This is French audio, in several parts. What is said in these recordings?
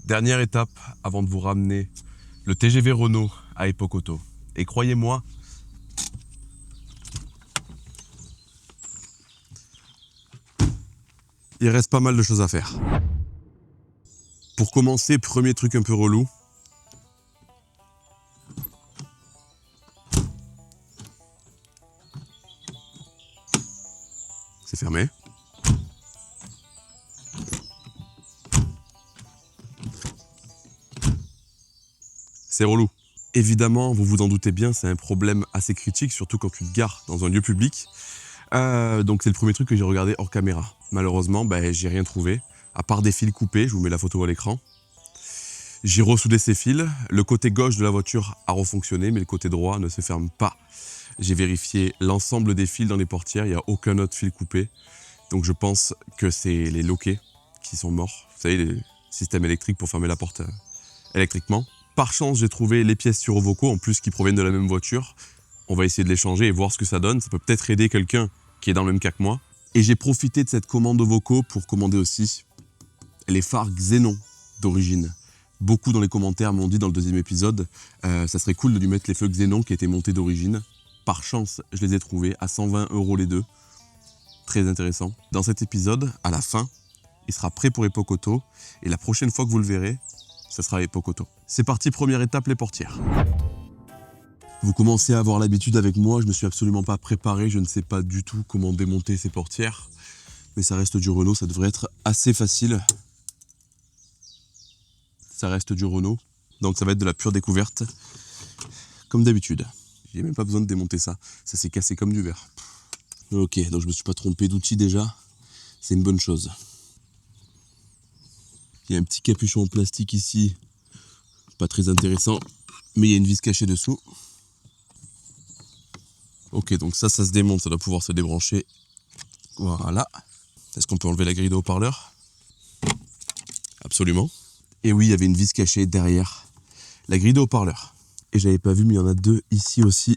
Dernière étape avant de vous ramener le TGV Renault à Epokoto. Et croyez-moi, il reste pas mal de choses à faire. Pour commencer, premier truc un peu relou. C'est fermé. C'est relou. Évidemment, vous vous en doutez bien, c'est un problème assez critique, surtout quand tu te gares dans un lieu public. Donc c'est le premier truc que j'ai regardé hors caméra. Malheureusement, j'ai rien trouvé, à part des fils coupés, je vous mets la photo à l'écran. J'ai ressoudé ces fils, le côté gauche de la voiture a refonctionné, mais le côté droit ne se ferme pas. J'ai vérifié l'ensemble des fils dans les portières, il n'y a aucun autre fil coupé. Donc je pense que c'est les loquets qui sont morts. Vous savez, les systèmes électriques pour fermer la porte électriquement. Par chance, j'ai trouvé les pièces sur Ovoco, en plus qui proviennent de la même voiture. On va essayer de les changer et voir ce que ça donne. Ça peut peut-être aider quelqu'un qui est dans le même cas que moi. Et j'ai profité de cette commande Ovoco pour commander aussi les phares Xenon d'origine. Beaucoup dans les commentaires m'ont dit dans le deuxième épisode, ça serait cool de lui mettre les feux Xenon qui étaient montés d'origine. Par chance, je les ai trouvés à 120 € les deux. Très intéressant. Dans cet épisode, à la fin, il sera prêt pour Epokoto. Et la prochaine fois que vous le verrez, ça sera Epokoto. C'est parti, première étape, les portières. Vous commencez à avoir l'habitude avec moi, je ne me suis absolument pas préparé, je ne sais pas du tout comment démonter ces portières. Mais ça reste du Renault, ça devrait être assez facile. Ça reste du Renault, donc ça va être de la pure découverte, comme d'habitude. J'ai même pas besoin de démonter ça, ça s'est cassé comme du verre. Ok, donc je me suis pas trompé d'outil déjà, c'est une bonne chose. Il y a un petit capuchon en plastique ici, pas très intéressant, mais il y a une vis cachée dessous. Ok, donc ça se démonte, ça doit pouvoir se débrancher. Voilà. Est-ce qu'on peut enlever la grille de haut-parleur? Absolument. Et oui, il y avait une vis cachée derrière la grille de haut-parleur. Et j'avais pas vu, mais il y en a deux ici aussi.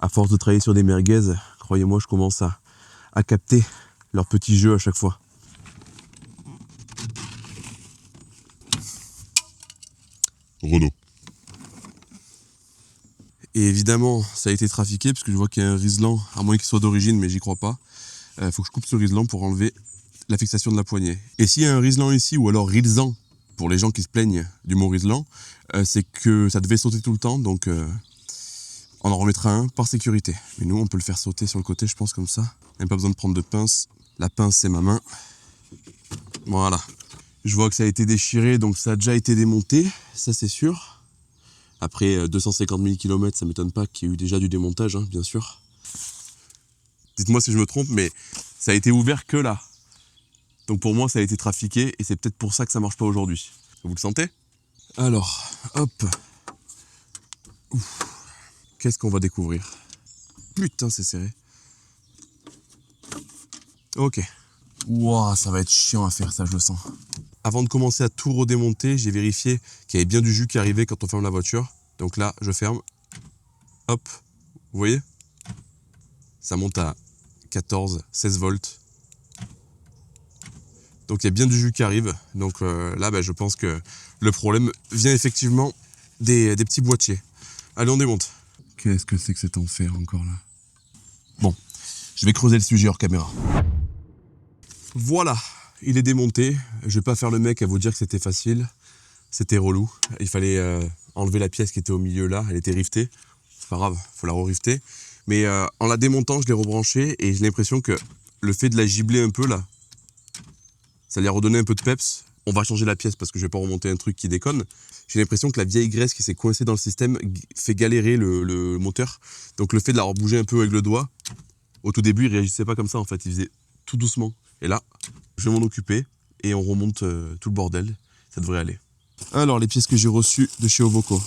À force de travailler sur des merguez, croyez-moi, je commence à capter leur petit jeu à chaque fois. Renault. Et évidemment, ça a été trafiqué, parce que je vois qu'il y a un riselant, à moins qu'il soit d'origine, mais j'y crois pas. Faut que je coupe ce riselant pour enlever la fixation de la poignée. Et s'il y a un riselant ici, ou alors rilsan, pour les gens qui se plaignent du mot riselant, c'est que ça devait sauter tout le temps, donc on en remettra un par sécurité. Mais nous, on peut le faire sauter sur le côté, je pense, comme ça. Même pas besoin de prendre de pince. La pince, c'est ma main. Voilà. Je vois que ça a été déchiré, donc ça a déjà été démonté, ça c'est sûr. Après 250 000 km, ça m'étonne pas qu'il y ait eu déjà du démontage, hein, bien sûr. Dites-moi si je me trompe, mais ça a été ouvert que là. Donc pour moi, ça a été trafiqué, et c'est peut-être pour ça que ça marche pas aujourd'hui. Vous le sentez? Alors, hop. Qu'est-ce qu'on va découvrir? Putain, c'est serré. Ok. Ouah, ça va être chiant à faire ça, je le sens. Avant de commencer à tout redémonter, j'ai vérifié qu'il y avait bien du jus qui arrivait quand on ferme la voiture. Donc là, je ferme. Hop. Vous voyez? Ça monte à 14, 16 volts. Donc il y a bien du jus qui arrive. Donc là, je pense que le problème vient effectivement des petits boîtiers. Allez, on démonte. Qu'est-ce que c'est que cet enfer encore là? Bon, je vais creuser le sujet hors caméra. Voilà, il est démonté. Je vais pas faire le mec à vous dire que c'était facile. C'était relou. Il fallait enlever la pièce qui était au milieu là. Elle était rivetée. C'est pas grave, faut la re-rifter. Mais en la démontant, je l'ai rebranchée et j'ai l'impression que le fait de la gibler un peu là, ça lui a redonné un peu de peps. On va changer la pièce parce que je vais pas remonter un truc qui déconne. J'ai l'impression que la vieille graisse qui s'est coincée dans le système fait galérer le moteur. Donc le fait de la rebouger un peu avec le doigt, au tout début, il réagissait pas comme ça en fait. Il faisait tout doucement. Et là, je vais m'en occuper et on remonte tout le bordel. Ça devrait aller. Alors, les pièces que j'ai reçues de chez Ovoco.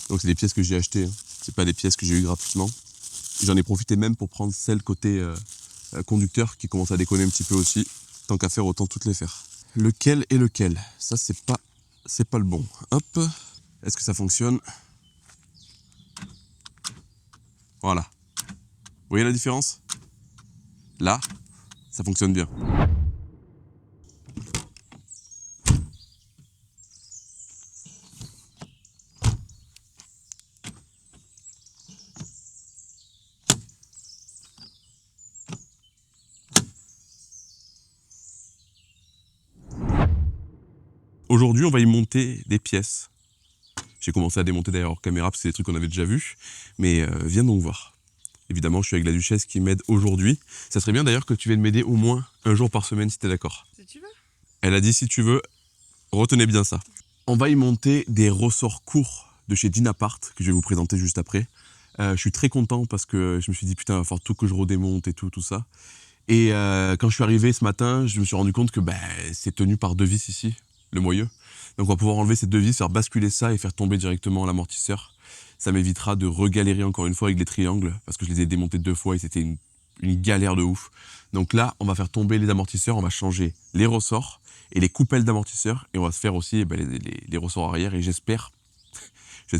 Donc c'est des pièces que j'ai achetées. Hein. C'est pas des pièces que j'ai eues gratuitement. J'en ai profité même pour prendre celle côté conducteur qui commence à déconner un petit peu aussi. Tant qu'à faire, autant toutes les faire. Lequel est lequel? Ça, c'est pas le bon. Hop. Est-ce que ça fonctionne? Voilà. Vous voyez la différence? Là, ça fonctionne bien. Aujourd'hui, on va y monter des pièces. J'ai commencé à démonter d'ailleurs hors caméra, parce que c'est des trucs qu'on avait déjà vus. Mais viens donc voir. Évidemment, je suis avec la duchesse qui m'aide aujourd'hui. Ça serait bien d'ailleurs que tu viennes m'aider au moins un jour par semaine, si t'es d'accord. Si tu veux. Elle a dit si tu veux, retenez bien ça. On va y monter des ressorts courts de chez Dynapart, que je vais vous présenter juste après. Je suis très content parce que je me suis dit putain, il va falloir tout que je redémonte et tout ça. Et quand je suis arrivé ce matin, je me suis rendu compte que c'est tenu par deux vis ici, le moyeu. Donc on va pouvoir enlever ces deux vis, faire basculer ça et faire tomber directement l'amortisseur. Ça m'évitera de regalérer encore une fois avec les triangles, parce que je les ai démontés 2 fois et c'était une galère de ouf. Donc là, on va faire tomber les amortisseurs, on va changer les ressorts et les coupelles d'amortisseurs, et on va se faire aussi les ressorts arrière, et j'espère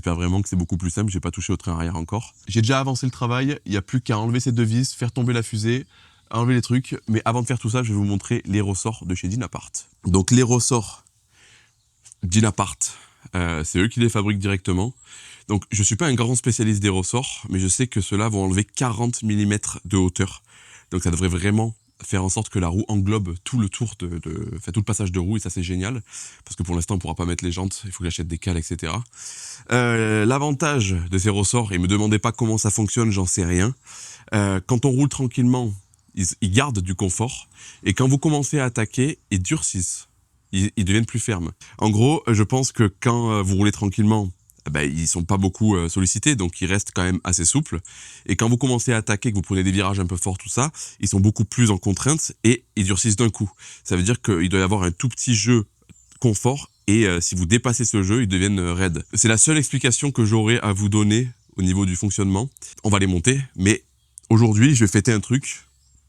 vraiment que c'est beaucoup plus simple, j'ai pas touché au train arrière encore. J'ai déjà avancé le travail, il n'y a plus qu'à enlever ces deux vis, faire tomber la fusée, enlever les trucs, mais avant de faire tout ça, je vais vous montrer les ressorts de chez Dynapart. Donc les ressorts Dynapart, c'est eux qui les fabriquent directement. Donc je suis pas un grand spécialiste des ressorts, mais je sais que ceux-là vont enlever 40 mm de hauteur. Donc ça devrait vraiment faire en sorte que la roue englobe tout le tour tout le passage de roue, et ça c'est génial, parce que pour l'instant on pourra pas mettre les jantes, il faut que j'achète des cales, etc. L'avantage de ces ressorts, et me demandez pas comment ça fonctionne, j'en sais rien, quand on roule tranquillement, ils gardent du confort, et quand vous commencez à attaquer, ils durcissent, ils deviennent plus fermes. En gros, je pense que quand vous roulez tranquillement, ils sont pas beaucoup sollicités, donc ils restent quand même assez souples. Et quand vous commencez à attaquer, que vous prenez des virages un peu forts, tout ça, ils sont beaucoup plus en contrainte et ils durcissent d'un coup. Ça veut dire qu'il doit y avoir un tout petit jeu confort, et si vous dépassez ce jeu, ils deviennent raides. C'est la seule explication que j'aurais à vous donner au niveau du fonctionnement. On va les monter, mais aujourd'hui, je vais fêter un truc.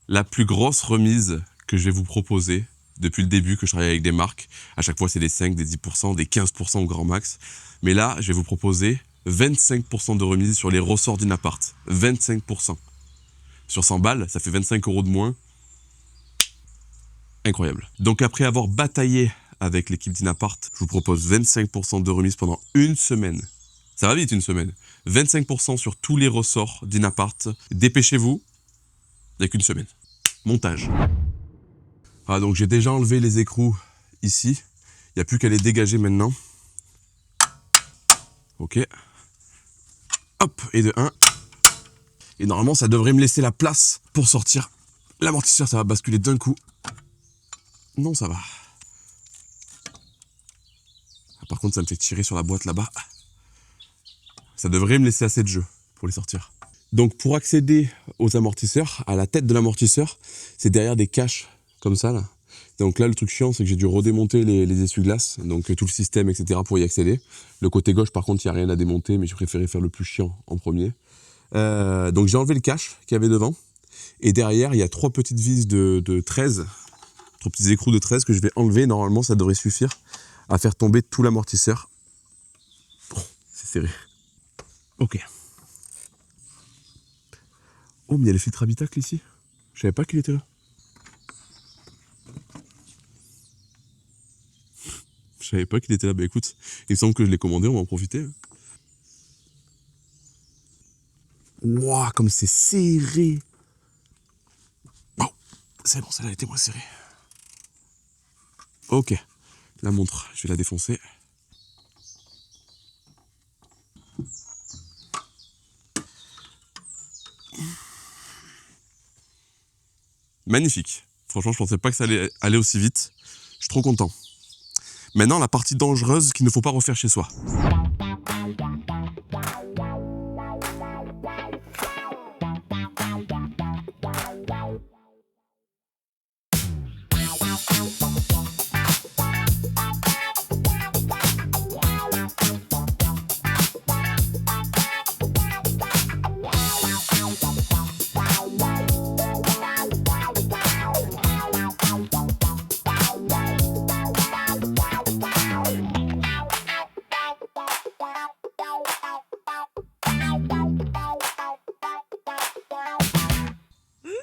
La plus grosse remise que je vais vous proposer depuis le début que je travaille avec des marques. À chaque fois, c'est des 5, des 10%, des 15% au grand max. Mais là, je vais vous proposer 25% de remise sur les ressorts Dynapart. 25%. Sur 100 balles, ça fait 25 € de moins. Incroyable. Donc après avoir bataillé avec l'équipe Dynapart, je vous propose 25% de remise pendant une semaine. Ça va vite, une semaine. 25% sur tous les ressorts Dynapart. Dépêchez-vous, il n'y a qu'une semaine. Montage. Ah, donc j'ai déjà enlevé les écrous ici. Il n'y a plus qu'à les dégager maintenant. Ok. Hop, et de 1. Et normalement, ça devrait me laisser la place pour sortir. L'amortisseur, ça va basculer d'un coup. Non, ça va. Ah, par contre, ça me fait tirer sur la boîte là-bas. Ça devrait me laisser assez de jeu pour les sortir. Donc pour accéder aux amortisseurs, à la tête de l'amortisseur, c'est derrière des caches comme ça là. Donc là, le truc chiant, c'est que j'ai dû redémonter les essuie-glaces, donc tout le système, etc. pour y accéder. Le côté gauche, par contre, il n'y a rien à démonter, mais j'ai préféré faire le plus chiant en premier. Donc j'ai enlevé le cache qu'il y avait devant. Et derrière, il y a 3 petites vis de 13, 3 petits écrous de 13 que je vais enlever. Normalement, ça devrait suffire à faire tomber tout l'amortisseur. Oh, c'est serré. Ok. Oh, mais il y a le filtre habitacle ici. Je savais pas qu'il était là. Je savais pas qu'il était là. Bah écoute, il me semble que je l'ai commandé, on va en profiter. Ouah, comme c'est serré. Bon, c'est bon, celle-là était moins serrée. Ok, la montre, je vais la défoncer. Magnifique. Franchement, je pensais pas que ça allait aller aussi vite. Je suis trop content. Maintenant, la partie dangereuse qu'il ne faut pas refaire chez soi.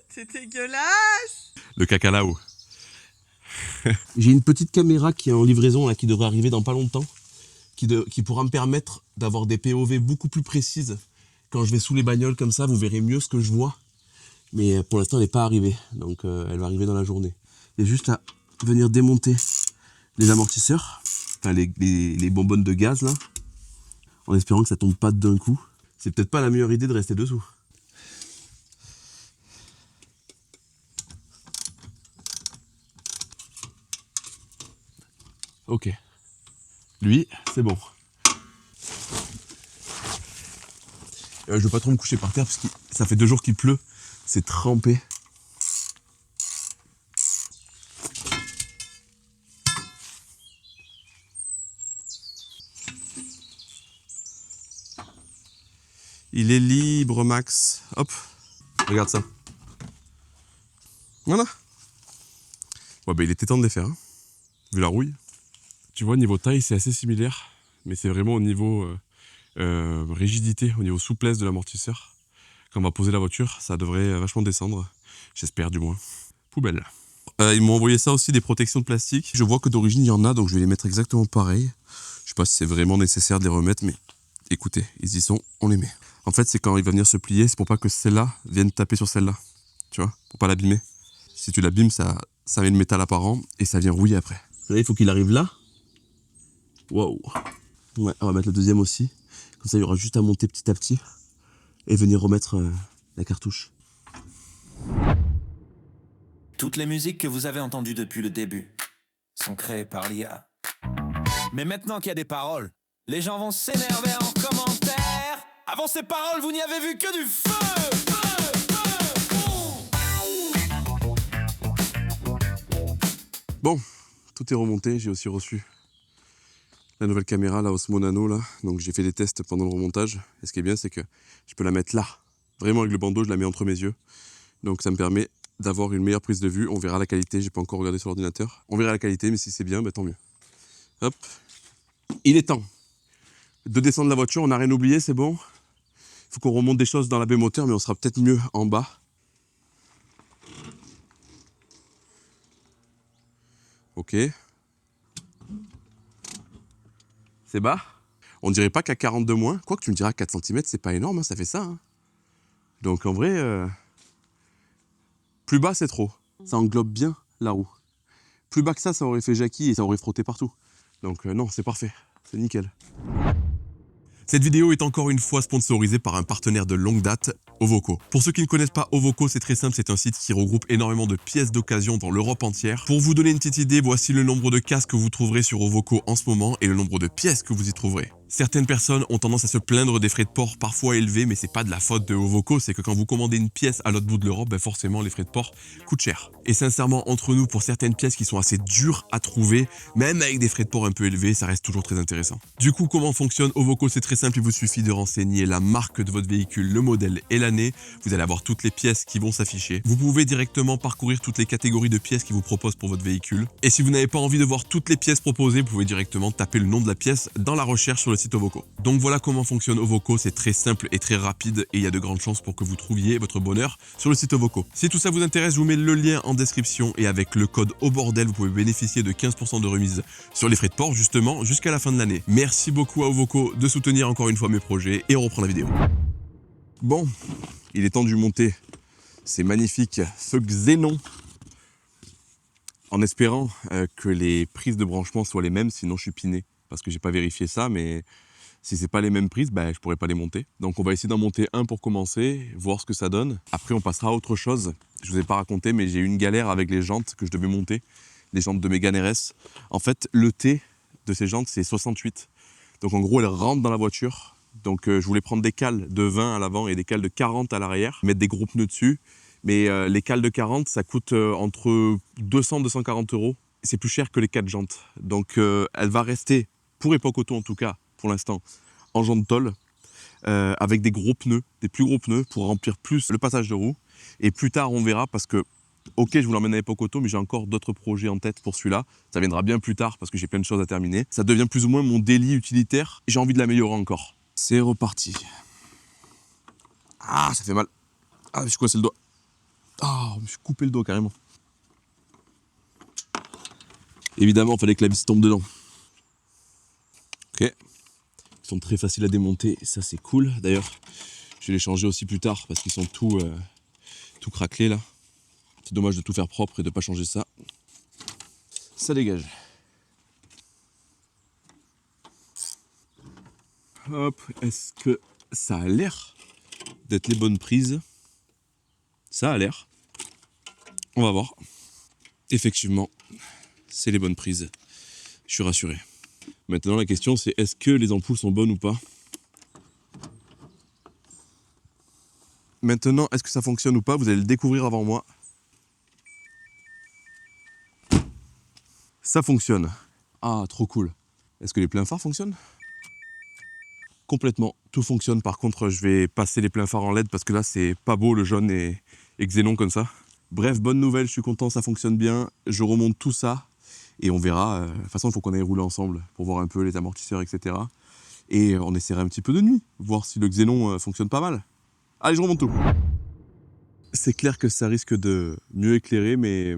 C'est dégueulasse. Le cacalao. J'ai une petite caméra qui est en livraison, là, qui devrait arriver dans pas longtemps, qui pourra me permettre d'avoir des POV beaucoup plus précises. Quand je vais sous les bagnoles comme ça, vous verrez mieux ce que je vois. Mais pour l'instant, elle n'est pas arrivée, donc elle va arriver dans la journée. Il y a juste à venir démonter les amortisseurs. enfin les bonbonnes de gaz là, en espérant que ça tombe pas d'un coup. C'est peut-être pas la meilleure idée de rester dessous. Ok. Lui, c'est bon. Je veux pas trop me coucher par terre parce que ça fait 2 jours qu'il pleut. C'est trempé. Il est libre, Max. Hop. Regarde ça. Voilà. Ouais, bah il était temps de les faire, hein, vu la rouille. Tu vois, niveau taille, c'est assez similaire. Mais c'est vraiment au niveau rigidité, au niveau souplesse de l'amortisseur. Quand on va poser la voiture, ça devrait vachement descendre. J'espère du moins. Poubelle. Ils m'ont envoyé ça aussi, des protections de plastique. Je vois que d'origine il y en a, donc je vais les mettre exactement pareil. Je sais pas si c'est vraiment nécessaire de les remettre, mais écoutez, ils y sont, on les met. En fait, c'est quand il va venir se plier, c'est pour pas que celle-là vienne taper sur celle-là. Tu vois, pour pas l'abîmer. Si tu l'abîmes, ça met le métal apparent et ça vient rouiller après. Là, il faut qu'il arrive là. Waouh. Ouais, on va mettre le deuxième aussi. Comme ça, il y aura juste à monter petit à petit et venir remettre la cartouche. Toutes les musiques que vous avez entendues depuis le début sont créées par l'IA. Mais maintenant qu'il y a des paroles, les gens vont s'énerver en commentaire. Avant ces paroles, vous n'y avez vu que du feu. Bon, tout est remonté. J'ai aussi reçu la nouvelle caméra, la Osmo Nano, là. Donc j'ai fait des tests pendant le remontage. Et ce qui est bien, c'est que je peux la mettre là. Vraiment avec le bandeau, je la mets entre mes yeux. Donc ça me permet d'avoir une meilleure prise de vue. On verra la qualité, j'ai pas encore regardé sur l'ordinateur. On verra la qualité, mais si c'est bien, bah, tant mieux. Hop. Il est temps de descendre la voiture, on n'a rien oublié, c'est bon. Il faut qu'on remonte des choses dans la baie moteur, mais on sera peut-être mieux en bas. Ok. C'est bas. On dirait pas qu'à 42 moins. Quoi que tu me diras, 4 cm, c'est pas énorme, hein, ça fait ça. Hein. Donc en vrai, plus bas, c'est trop. Ça englobe bien la roue. Plus bas que ça aurait fait Jackie et ça aurait frotté partout. Donc non, c'est parfait. C'est nickel. Cette vidéo est encore une fois sponsorisée par un partenaire de longue date, Ovoco. Pour ceux qui ne connaissent pas Ovoco, c'est très simple, c'est un site qui regroupe énormément de pièces d'occasion dans l'Europe entière. Pour vous donner une petite idée, voici le nombre de casques que vous trouverez sur Ovoco en ce moment et le nombre de pièces que vous y trouverez. Certaines personnes ont tendance à se plaindre des frais de port parfois élevés, mais c'est pas de la faute de Ovoco, c'est que quand vous commandez une pièce à l'autre bout de l'Europe, ben forcément les frais de port coûtent cher. Et sincèrement, entre nous, pour certaines pièces qui sont assez dures à trouver, même avec des frais de port un peu élevés, ça reste toujours très intéressant. Du coup, comment fonctionne Ovoco? C'est très simple, il vous suffit de renseigner la marque de votre véhicule, le modèle et l'année. Vous allez avoir toutes les pièces qui vont s'afficher. Vous pouvez directement parcourir toutes les catégories de pièces qu'ils vous proposent pour votre véhicule. Et si vous n'avez pas envie de voir toutes les pièces proposées, vous pouvez directement taper le nom de la pièce dans la recherche sur le site Ovoco. Donc voilà comment fonctionne Ovoco, c'est très simple et très rapide et il y a de grandes chances pour que vous trouviez votre bonheur sur le site Ovoco. Si tout ça vous intéresse, je vous mets le lien en description et avec le code AUBORDEL, vous pouvez bénéficier de 15% de remise sur les frais de port justement jusqu'à la fin de l'année. Merci beaucoup à Ovoco de soutenir encore une fois mes projets et on reprend la vidéo. Bon, il est temps de monter ces magnifiques feux Xénon en espérant que les prises de branchement soient les mêmes, sinon je suis piné parce que j'ai pas vérifié ça, mais si c'est pas les mêmes prises, je pourrais pas les monter. Donc on va essayer d'en monter un pour commencer, voir ce que ça donne. Après on passera à autre chose. Je vous ai pas raconté, mais j'ai eu une galère avec les jantes que je devais monter, les jantes de Mégane RS. En fait, le T de ces jantes, c'est 68. Donc en gros, elles rentrent dans la voiture. Donc je voulais prendre des cales de 20 à l'avant et des cales de 40 à l'arrière, mettre des gros pneus dessus. Mais les cales de 40, ça coûte entre 200 et 240 €. C'est plus cher que les 4 jantes. Donc elle va rester, pour Epoch Auto en tout cas, pour l'instant, en jante tôle, avec des gros pneus, des plus gros pneus pour remplir plus le passage de roue. Et plus tard, on verra parce que, ok, je vous l'emmène à Epoch Auto, mais j'ai encore d'autres projets en tête pour celui-là. Ça viendra bien plus tard parce que j'ai plein de choses à terminer. Ça devient plus ou moins mon daily utilitaire. J'ai envie de l'améliorer encore. C'est reparti. Ah, ça fait mal. Ah, je me suis coincé le doigt. Ah, je me suis coupé le doigt carrément. Évidemment, il fallait que la vis tombe dedans. Ok. Ils sont très faciles à démonter, ça c'est cool. D'ailleurs, je vais les changer aussi plus tard parce qu'ils sont tout craquelés là. C'est dommage de tout faire propre et de ne pas changer ça. Ça dégage. Hop, est-ce que ça a l'air d'être les bonnes prises? Ça a l'air. On va voir. Effectivement, c'est les bonnes prises. Je suis rassuré. Maintenant, la question, c'est est-ce que les ampoules sont bonnes ou pas? Maintenant, est-ce que ça fonctionne ou pas? Vous allez le découvrir avant moi. Ça fonctionne. Ah, trop cool. Est-ce que les pleins phares fonctionnent? Complètement, tout fonctionne. Par contre, je vais passer les pleins phares en LED parce que là, c'est pas beau le jaune et xénon comme ça. Bref, bonne nouvelle, je suis content, ça fonctionne bien. Je remonte tout ça et on verra. De toute façon, il faut qu'on aille rouler ensemble pour voir un peu les amortisseurs, etc. Et on essaiera un petit peu de nuit, voir si le xénon fonctionne pas mal. Allez, je remonte tout. C'est clair que ça risque de mieux éclairer, mais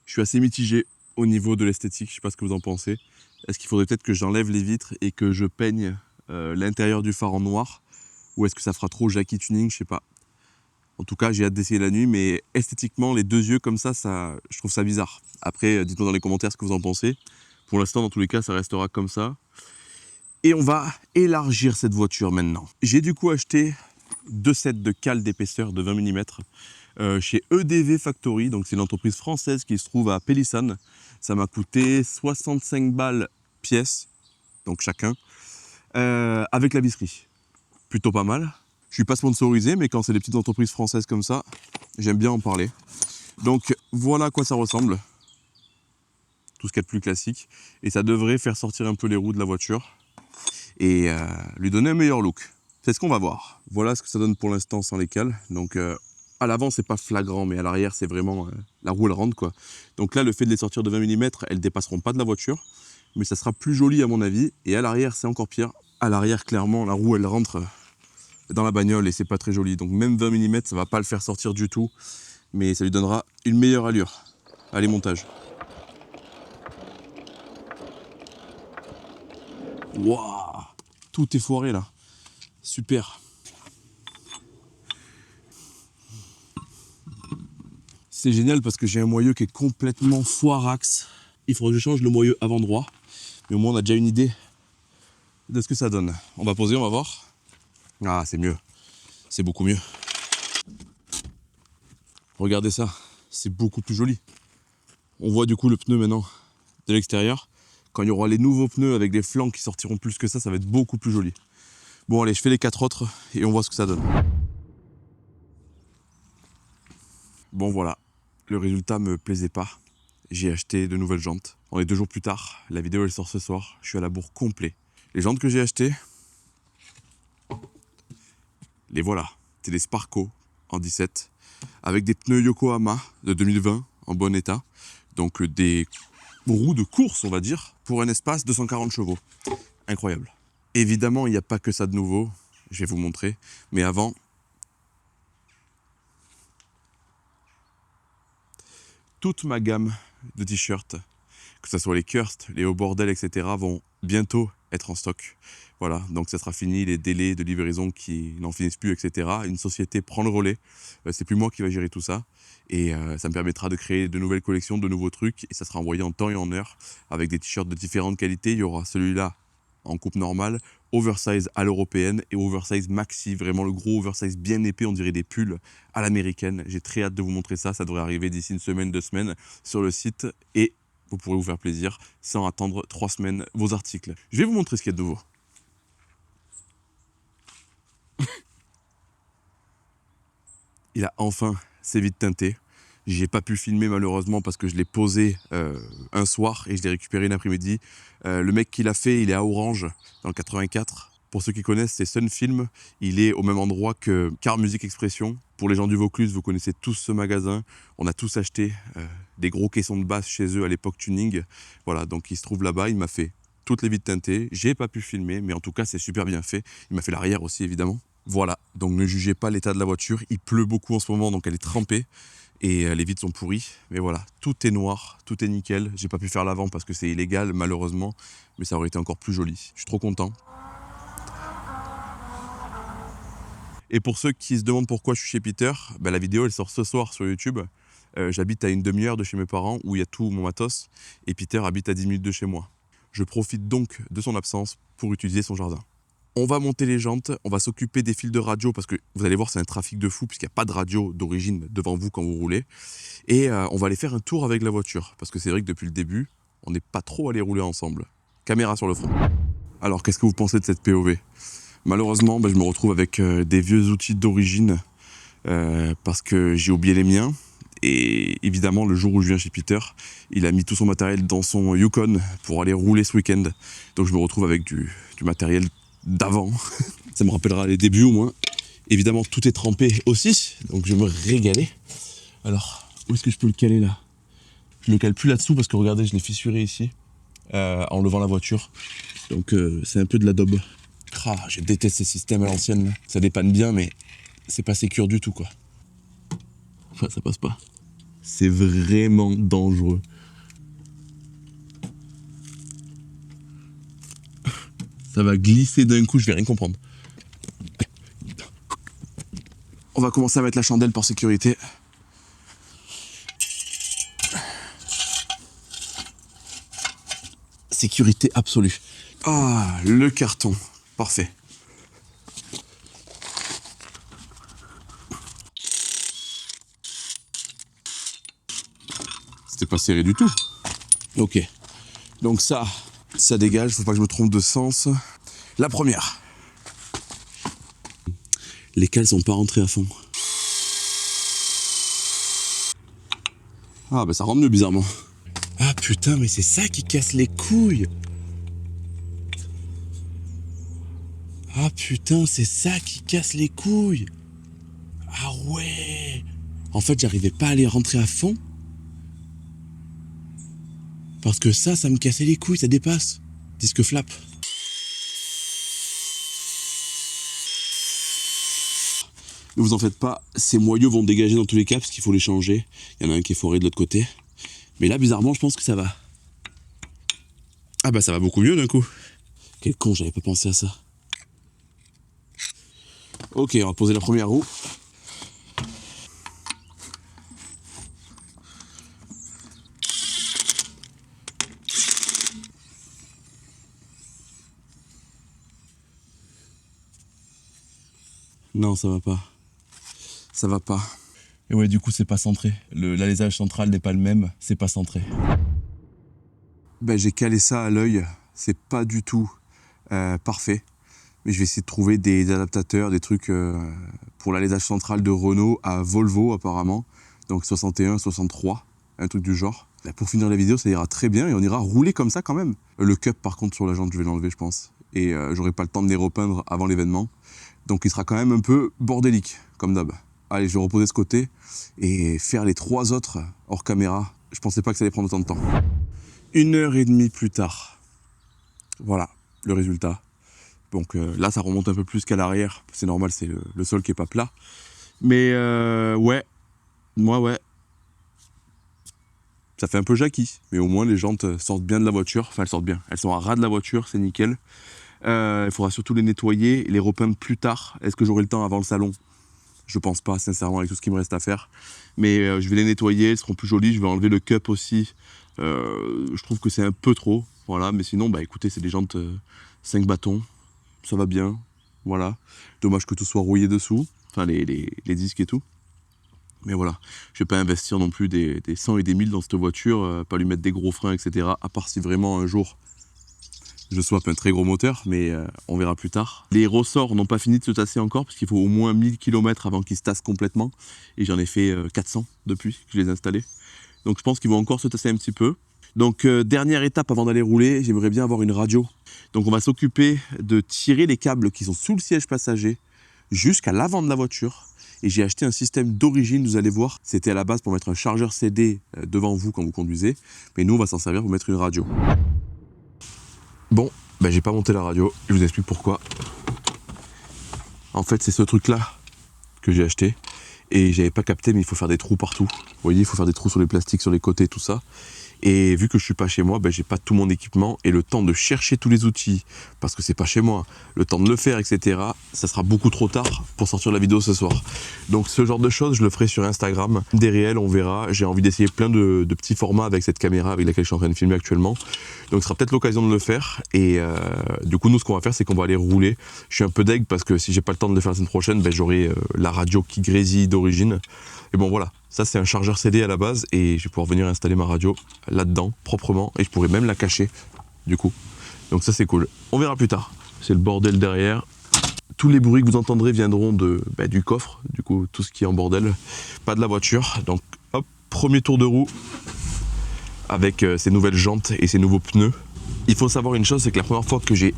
je suis assez mitigé au niveau de l'esthétique. Je sais pas ce que vous en pensez. Est-ce qu'il faudrait peut-être que j'enlève les vitres et que je peigne l'intérieur du phare en noir? Ou est-ce que ça fera trop Jackie Tuning? Je sais pas. En tout cas, j'ai hâte d'essayer la nuit, mais esthétiquement, les deux yeux comme ça, je trouve ça bizarre. Après, dites-moi dans les commentaires ce que vous en pensez. Pour l'instant, dans tous les cas, ça restera comme ça. Et on va élargir cette voiture maintenant. J'ai du coup acheté 2 sets de cales d'épaisseur de 20 mm chez EDV Factory. Donc c'est une entreprise française qui se trouve à Pélissane. Ça m'a coûté 65 balles pièce, donc chacun, avec la visserie. Plutôt pas mal. Je suis pas sponsorisé, mais quand c'est des petites entreprises françaises comme ça, j'aime bien en parler. Donc voilà à quoi ça ressemble. Tout ce qu'il y a de plus classique. Et ça devrait faire sortir un peu les roues de la voiture et lui donner un meilleur look. C'est ce qu'on va voir. Voilà ce que ça donne pour l'instant sans les cales. Donc à l'avant c'est pas flagrant, mais à l'arrière c'est vraiment la roue elle rentre quoi. Donc là le fait de les sortir de 20 mm, elles dépasseront pas de la voiture, mais ça sera plus joli à mon avis. Et à l'arrière c'est encore pire. À l'arrière clairement la roue elle rentre dans la bagnole et c'est pas très joli. Donc même 20 mm ça va pas le faire sortir du tout, mais ça lui donnera une meilleure allure. Allez, montage. Waouh, tout est foiré là. Super. C'est génial parce que j'ai un moyeu qui est complètement foirax. Il faudrait que je change le moyeu avant droit. Mais au moins on a déjà une idée de ce que ça donne. On va poser, on va voir. Ah, c'est mieux. C'est beaucoup mieux. Regardez ça. C'est beaucoup plus joli. On voit du coup le pneu maintenant de l'extérieur. Quand il y aura les nouveaux pneus avec des flancs qui sortiront plus que ça va être beaucoup plus joli. Bon allez, je fais les 4 autres et on voit ce que ça donne. Bon voilà, le résultat me plaisait pas. J'ai acheté de nouvelles jantes. On est 2 jours plus tard, la vidéo elle sort ce soir. Je suis à la bourre complet. Les jantes que j'ai achetées, les voilà. C'est des Sparco en 17 avec des pneus Yokohama de 2020 en bon état. Donc des roues de course on va dire pour un espace 240 chevaux. Incroyable. Évidemment il n'y a pas que ça de nouveau. Je vais vous montrer. Mais avant, toute ma gamme de t-shirts, que ce soit les Kirst, les Au Bordel, etc., vont bientôt être en stock. Voilà, donc ça sera fini, les délais de livraison qui n'en finissent plus, etc. Une société prend le relais, c'est plus moi qui va gérer tout ça, et ça me permettra de créer de nouvelles collections, de nouveaux trucs, et ça sera envoyé en temps et en heure, avec des t-shirts de différentes qualités. Il y aura celui-là en coupe normale, oversize à l'européenne et oversize maxi, vraiment le gros oversize bien épais, on dirait des pulls à l'américaine. J'ai très hâte de vous montrer ça, ça devrait arriver d'ici une semaine, 2 semaines sur le site et vous pourrez vous faire plaisir sans attendre 3 semaines vos articles. Je vais vous montrer ce qu'il y a de nouveau. Il a enfin ses vitres teintées. J'ai pas pu filmer malheureusement parce que je l'ai posé un soir et je l'ai récupéré l'après-midi. Le mec qui l'a fait, il est à Orange, dans le 84. Pour ceux qui connaissent, c'est Sunfilm. Il est au même endroit que Car Music Expression. Pour les gens du Vaucluse, vous connaissez tous ce magasin. On a tous acheté des gros caissons de basse chez eux à l'époque tuning. Voilà, donc il se trouve là-bas, il m'a fait toutes les vitres teintées. J'ai pas pu filmer, mais en tout cas, c'est super bien fait. Il m'a fait l'arrière aussi, évidemment. Voilà, donc ne jugez pas l'état de la voiture. Il pleut beaucoup en ce moment, donc elle est trempée. Et les vitres sont pourries, mais voilà, tout est noir, tout est nickel. J'ai pas pu faire l'avant parce que c'est illégal malheureusement, mais ça aurait été encore plus joli. Je suis trop content. Et pour ceux qui se demandent pourquoi je suis chez Peter, ben la vidéo elle sort ce soir sur YouTube. J'habite à une demi-heure de chez mes parents où il y a tout mon matos, et Peter habite à 10 minutes de chez moi. Je profite donc de son absence pour utiliser son jardin. On va monter les jantes, on va s'occuper des fils de radio parce que vous allez voir, c'est un trafic de fou puisqu'il n'y a pas de radio d'origine devant vous quand vous roulez. Et on va aller faire un tour avec la voiture parce que c'est vrai que depuis le début, on n'est pas trop allé rouler ensemble. Caméra sur le front. Alors, qu'est-ce que vous pensez de cette POV ? Malheureusement, je me retrouve avec des vieux outils d'origine parce que j'ai oublié les miens. Et évidemment, le jour où je viens chez Peter, il a mis tout son matériel dans son Yukon pour aller rouler ce week-end. Donc je me retrouve avec du matériel d'avant. Ça me rappellera les débuts au moins. Évidemment, tout est trempé aussi, donc je vais me régaler. Alors, où est-ce que je peux le caler là ? Je le cale plus là-dessous parce que regardez, je l'ai fissuré ici, en levant la voiture. Donc c'est un peu de la daube. Je déteste ces systèmes à l'ancienne. Ça dépanne bien, mais c'est pas sécure du tout, quoi. Enfin, ça passe pas. C'est vraiment dangereux. Ça va glisser d'un coup, je vais rien comprendre. On va commencer à mettre la chandelle par sécurité. Sécurité absolue. Ah, le carton. Parfait. C'était pas serré du tout. Ok. Donc ça dégage, faut pas que je me trompe de sens. La première. Les cales sont pas rentrées à fond. Ah ça rentre mieux bizarrement. Ah putain, mais c'est ça qui casse les couilles. Ah putain, c'est ça qui casse les couilles. Ah ouais. En fait, j'arrivais pas à les rentrer à fond. Parce que ça me cassait les couilles, ça dépasse. Disque flap. Ne vous en faites pas, ces moyeux vont dégager dans tous les cas parce qu'il faut les changer. Il y en a un qui est foiré de l'autre côté. Mais là, bizarrement, je pense que ça va. Ah ça va beaucoup mieux d'un coup. Quel con, j'avais pas pensé à ça. Ok, on va poser la première roue. Non, ça va pas. Ça va pas. Et ouais, du coup, c'est pas centré. L'alésage central n'est pas le même, c'est pas centré. J'ai calé ça à l'œil. C'est pas du tout parfait. Mais je vais essayer de trouver des adaptateurs, des trucs pour l'alésage central de Renault à Volvo, apparemment. Donc 61, 63, un truc du genre. Là, pour finir la vidéo, ça ira très bien et on ira rouler comme ça quand même. Le cup, par contre, sur la jante, je vais l'enlever, je pense. Et j'aurai pas le temps de les repeindre avant l'événement. Donc il sera quand même un peu bordélique, comme d'hab. Allez, je vais reposer ce côté et faire les 3 autres hors caméra. Je pensais pas que ça allait prendre autant de temps. 1h30 plus tard. Voilà, le résultat. Donc là, ça remonte un peu plus qu'à l'arrière. C'est normal, c'est le sol qui est pas plat. Mais ouais. Ça fait un peu Jackie. Mais au moins, les jantes sortent bien de la voiture. Enfin, elles sortent bien. Elles sont à ras de la voiture, c'est nickel. Il faudra surtout les nettoyer et les repeindre plus tard. Est-ce que j'aurai le temps avant le salon ? Je pense pas, sincèrement, avec tout ce qui me reste à faire. Mais je vais les nettoyer, elles seront plus jolies. Je vais enlever le cup aussi. Je trouve que c'est un peu trop. Voilà, mais sinon, écoutez, c'est des jantes 5 bâtons. Ça va bien. Voilà. Dommage que tout soit rouillé dessous. Enfin, les disques et tout. Mais voilà, je vais pas investir non plus des 100 et des 1000 dans cette voiture. Pas lui mettre des gros freins, etc. À part si vraiment un jour je swap un très gros moteur, mais on verra plus tard. Les ressorts n'ont pas fini de se tasser encore, parce qu'il faut au moins 1000 km avant qu'ils se tassent complètement. Et j'en ai fait 400 depuis que je les ai installés. Donc je pense qu'ils vont encore se tasser un petit peu. Donc dernière étape avant d'aller rouler, j'aimerais bien avoir une radio. Donc on va s'occuper de tirer les câbles qui sont sous le siège passager jusqu'à l'avant de la voiture. Et j'ai acheté un système d'origine, vous allez voir. C'était à la base pour mettre un chargeur CD devant vous quand vous conduisez. Mais nous, on va s'en servir pour mettre une radio. Bon, j'ai pas monté la radio, je vous explique pourquoi. En fait, c'est ce truc-là que j'ai acheté et j'avais pas capté, mais il faut faire des trous partout. Vous voyez, il faut faire des trous sur les plastiques, sur les côtés, tout ça. Et vu que je suis pas chez moi, j'ai pas tout mon équipement et le temps de chercher tous les outils, parce que c'est pas chez moi, le temps de le faire, etc. Ça sera beaucoup trop tard pour sortir la vidéo ce soir. Donc ce genre de choses, je le ferai sur Instagram. Des réels, on verra. J'ai envie d'essayer plein de petits formats avec cette caméra avec laquelle je suis en train de filmer actuellement. Donc ce sera peut-être l'occasion de le faire. Et du coup, nous, ce qu'on va faire, c'est qu'on va aller rouler. Je suis un peu deg parce que si j'ai pas le temps de le faire la semaine prochaine, j'aurai la radio qui grésille d'origine. Et bon, voilà. Ça, c'est un chargeur CD à la base et je vais pouvoir venir installer ma radio là-dedans, proprement. Et je pourrais même la cacher, du coup. Donc ça, c'est cool. On verra plus tard. C'est le bordel derrière. Tous les bruits que vous entendrez viendront du coffre, du coup, tout ce qui est en bordel. Pas de la voiture. Donc, hop, premier tour de roue avec ces nouvelles jantes et ces nouveaux pneus. Il faut savoir une chose, c'est que la première fois que j'ai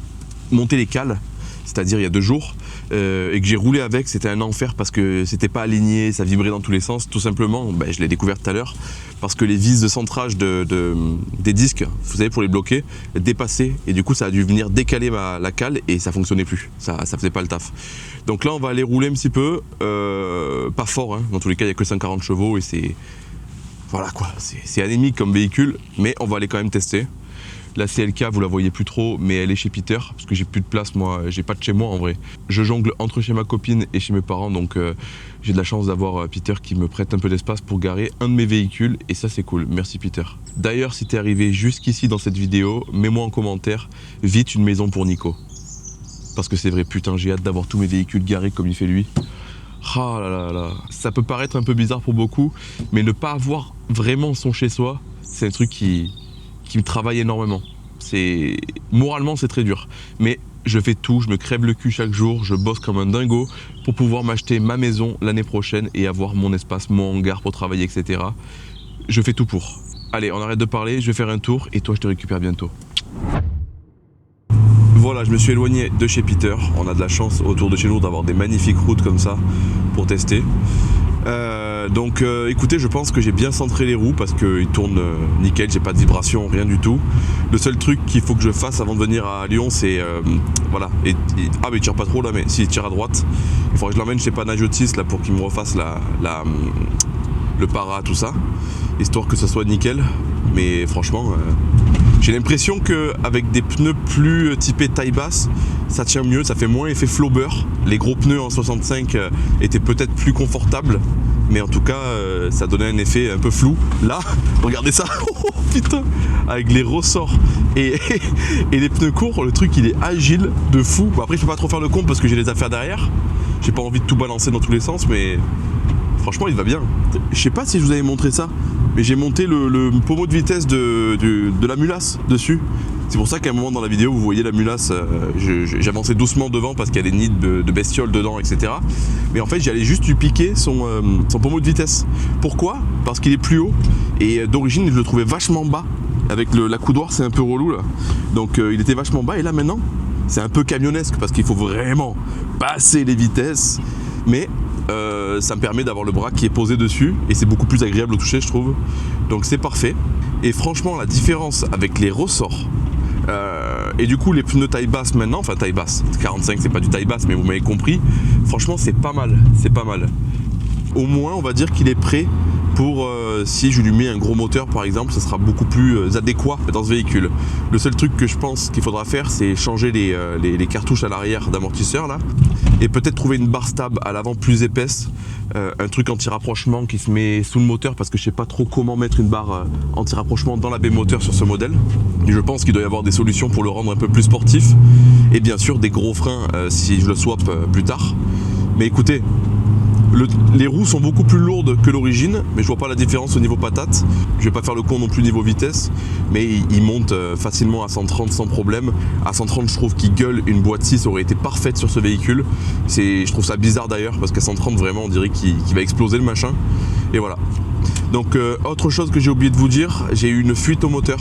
monté les cales, c'est-à-dire il y a 2 jours, et que j'ai roulé avec, c'était un enfer parce que c'était pas aligné, ça vibrait dans tous les sens. Tout simplement, je l'ai découvert tout à l'heure, parce que les vis de centrage des disques, vous savez, pour les bloquer, dépassaient, et du coup ça a dû venir décaler la cale et ça fonctionnait plus, ça faisait pas le taf. Donc là on va aller rouler un petit peu, pas fort, hein. Dans tous les cas il n'y a que 140 chevaux et c'est... Voilà quoi, c'est anémique comme véhicule, mais on va aller quand même tester. La CLK, vous la voyez plus trop, mais elle est chez Peter, parce que j'ai plus de place, moi, j'ai pas de chez moi en vrai. Je jongle entre chez ma copine et chez mes parents, donc j'ai de la chance d'avoir Peter qui me prête un peu d'espace pour garer un de mes véhicules, et ça c'est cool, merci Peter. D'ailleurs, si t'es arrivé jusqu'ici dans cette vidéo, mets-moi en commentaire, vite une maison pour Nico. Parce que c'est vrai, putain, j'ai hâte d'avoir tous mes véhicules garés comme il fait lui. Ah là là là, ça peut paraître un peu bizarre pour beaucoup, mais ne pas avoir vraiment son chez-soi, c'est un truc qui me travaille énormément. Moralement, c'est très dur. Mais je fais tout, je me crève le cul chaque jour, je bosse comme un dingo pour pouvoir m'acheter ma maison l'année prochaine et avoir mon espace, mon hangar pour travailler, etc. Je fais tout pour. Allez, on arrête de parler, je vais faire un tour et toi, je te récupère bientôt. Voilà, je me suis éloigné de chez Peter. On a de la chance autour de chez nous d'avoir des magnifiques routes comme ça pour tester. Donc écoutez, je pense que j'ai bien centré les roues parce qu'ils tournent nickel, j'ai pas de vibration, rien du tout. Le seul truc qu'il faut que je fasse avant de venir à Lyon, c'est voilà. Mais il tire pas trop là, mais s'il tire à droite, il faudrait que je l'emmène chez Panagiotis là pour qu'il me refasse le para, tout ça, histoire que ça soit nickel. Mais franchement, j'ai l'impression qu'avec des pneus plus typés taille basse, ça tient mieux, ça fait moins effet flobber. Les gros pneus en 65 étaient peut-être plus confortables, mais en tout cas, ça donnait un effet un peu flou. Là, regardez ça, oh, putain, avec les ressorts et les pneus courts, le truc il est agile de fou. Bon, après, je peux pas trop faire le con parce que j'ai les affaires derrière. J'ai pas envie de tout balancer dans tous les sens, mais franchement, il va bien. Je sais pas si je vous avais montré ça, mais j'ai monté le pommeau de vitesse de la Mulasse dessus. C'est pour ça qu'à un moment dans la vidéo, vous voyez la Mulasse, j'avançais doucement devant parce qu'il y a des nids de bestioles dedans, etc. Mais en fait, j'allais juste lui piquer son pommeau de vitesse. Pourquoi ? Parce qu'il est plus haut. Et d'origine, je le trouvais vachement bas. Avec la coudoir, c'est un peu relou là. Donc il était vachement bas. Et là maintenant, c'est un peu camionnesque parce qu'il faut vraiment passer les vitesses. Mais ça me permet d'avoir le bras qui est posé dessus et c'est beaucoup plus agréable au toucher, je trouve. Donc c'est parfait. Et franchement, la différence avec les ressorts et du coup les pneus taille basse maintenant, enfin taille basse, 45 c'est pas du taille basse mais vous m'avez compris, franchement c'est pas mal, c'est pas mal. Au moins on va dire qu'il est prêt pour si je lui mets un gros moteur par exemple, ça sera beaucoup plus adéquat dans ce véhicule. Le seul truc que je pense qu'il faudra faire, c'est changer les cartouches à l'arrière d'amortisseur là, et peut-être trouver une barre stab à l'avant plus épaisse, un truc anti-rapprochement qui se met sous le moteur parce que je sais pas trop comment mettre une barre anti-rapprochement dans la baie moteur sur ce modèle. Et je pense qu'il doit y avoir des solutions pour le rendre un peu plus sportif, et bien sûr des gros freins si je le swap plus tard. Mais écoutez, les roues sont beaucoup plus lourdes que l'origine, mais je vois pas la différence au niveau patate. Je vais pas faire le con non plus niveau vitesse, mais il monte facilement à 130 sans problème. À 130, je trouve qu'il gueule, une boîte 6 aurait été parfaite sur ce véhicule. Je trouve ça bizarre d'ailleurs, parce qu'à 130 vraiment on dirait qu'il va exploser le machin. Et voilà. Donc autre chose que j'ai oublié de vous dire, j'ai eu une fuite au moteur.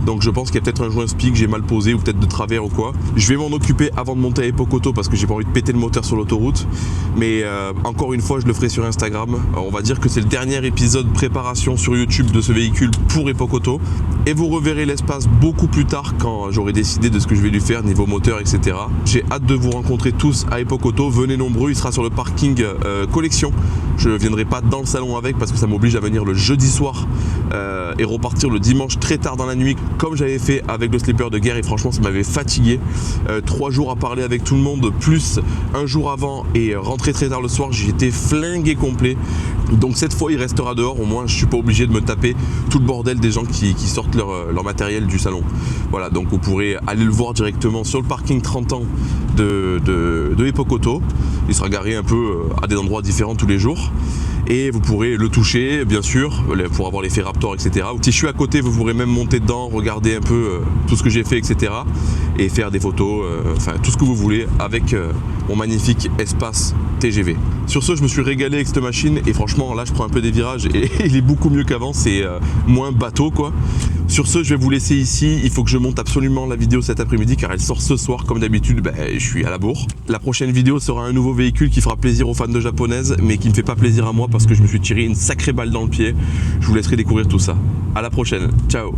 Donc je pense qu'il y a peut-être un joint spi que j'ai mal posé ou peut-être de travers ou quoi. Je vais m'en occuper avant de monter à Epoch-Auto parce que j'ai pas envie de péter le moteur sur l'autoroute. Mais encore une fois, je le ferai sur Instagram. Alors, on va dire que c'est le dernier épisode préparation sur YouTube de ce véhicule pour Epoch-Auto. Et vous reverrez l'espace beaucoup plus tard quand j'aurai décidé de ce que je vais lui faire niveau moteur, etc. J'ai hâte de vous rencontrer tous à Epoch Auto. Venez nombreux, il sera sur le parking collection. Je ne viendrai pas dans le salon avec parce que ça m'oblige à venir le jeudi soir et repartir le dimanche très tard dans la nuit comme j'avais fait avec le slipper de guerre, et franchement ça m'avait fatigué. 3 jours à parler avec tout le monde plus un jour avant et rentrer très tard le soir, j'étais flingué complet. Donc cette fois il restera dehors, au moins je suis pas obligé de me taper tout le bordel des gens qui sortent leur matériel du salon. Voilà, donc vous pourrez aller le voir directement sur le parking 30 ans de Epoch Auto. Il sera garé un peu à des endroits différents tous les jours. Et vous pourrez le toucher, bien sûr, pour avoir l'effet Raptor, etc. Si je suis à côté, vous pourrez même monter dedans, regarder un peu tout ce que j'ai fait, etc. Et faire des photos, enfin tout ce que vous voulez avec mon magnifique espace TGV. Sur ce, je me suis régalé avec cette machine et franchement, là, je prends un peu des virages et il est beaucoup mieux qu'avant, c'est moins bateau, quoi. Sur ce, je vais vous laisser ici. Il faut que je monte absolument la vidéo cet après-midi car elle sort ce soir. Comme d'habitude, je suis à la bourre. La prochaine vidéo sera un nouveau véhicule qui fera plaisir aux fans de japonaises, mais qui ne fait pas plaisir à moi parce que je me suis tiré une sacrée balle dans le pied. Je vous laisserai découvrir tout ça. À la prochaine. Ciao.